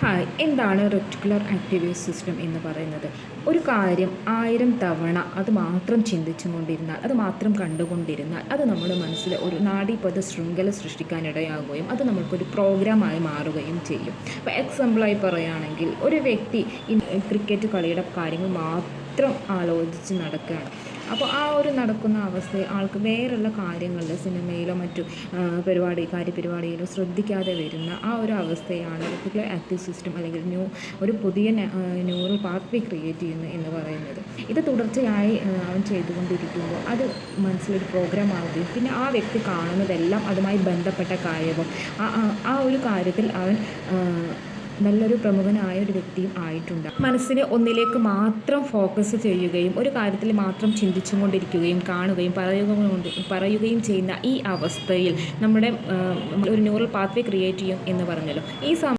Hi, എന്താണ് reticular active system എന്ന് പറയുന്നത്? ഒരു കാര്യം 1000 തവണ അത് മാത്രം ചിന്തിച്ചു കൊണ്ടിരുന്നാൽ, അത് മാത്രം കണ്ടുകൊണ്ടിരുന്നാൽ, അത് നമ്മുടെ മനസ്സിൽ ഒരു നാഡീപദ ശൃംഖല സൃഷ്ടിക്കാനിടയാകുകയും അത് നമ്മൾക്കൊരു പ്രോഗ്രാമായി മാറുകയും ചെയ്യും. ഇപ്പോൾ എക്സാമ്പിളായി പറയുകയാണെങ്കിൽ, ഒരു വ്യക്തി ക്രിക്കറ്റ് കളിയുടെ കാര്യങ്ങൾ മാത്രം ആലോചിച്ച് നടക്കുകയാണ്. അപ്പോൾ ആ ഒരു നടക്കുന്ന അവസ്ഥയിൽ ആൾക്ക് വേറെയുള്ള കാര്യങ്ങളിൽ സിനിമയിലോ മറ്റു കാര്യപരിപാടിയിലോ ശ്രദ്ധിക്കാതെ വരുന്ന ആ ഒരു അവസ്ഥയാണ് റെറ്റിക്കുലർ ആക്റ്റീവ് സിസ്റ്റം അല്ലെങ്കിൽ ഒരു പുതിയ ന്യൂറൽ പാത്വേ ക്രിയേറ്റ് ചെയ്യുന്നു എന്ന് പറയുന്നത്. ഇത് തുടർച്ചയായി അവൻ ചെയ്തുകൊണ്ടിരിക്കുമ്പോൾ അത് മനസ്സിലൊരു പ്രോഗ്രാം ആവുകയും പിന്നെ ആ വ്യക്തി കാണുന്നതെല്ലാം അതുമായി ബന്ധപ്പെട്ട കാര്യവും ആ ഒരു കാര്യത്തിൽ അവൻ നല്ലൊരു പ്രമുഖനായ ഒരു വ്യക്തിയും ആയിട്ടുണ്ട്. മനസ്സിനെ ഒന്നിലേക്ക് മാത്രം ഫോക്കസ് ചെയ്യുകയും ഒരു കാര്യത്തിൽ മാത്രം ചിന്തിച്ചും കൊണ്ടിരിക്കുകയും കാണുകയും പറയുകയും ചെയ്യുന്ന ഈ അവസ്ഥയിൽ നമ്മുടെ ഒരു ന്യൂറൽ പാത്വേ ക്രിയേറ്റ് ചെയ്യും എന്ന് പറഞ്ഞല്ലോ. ഈ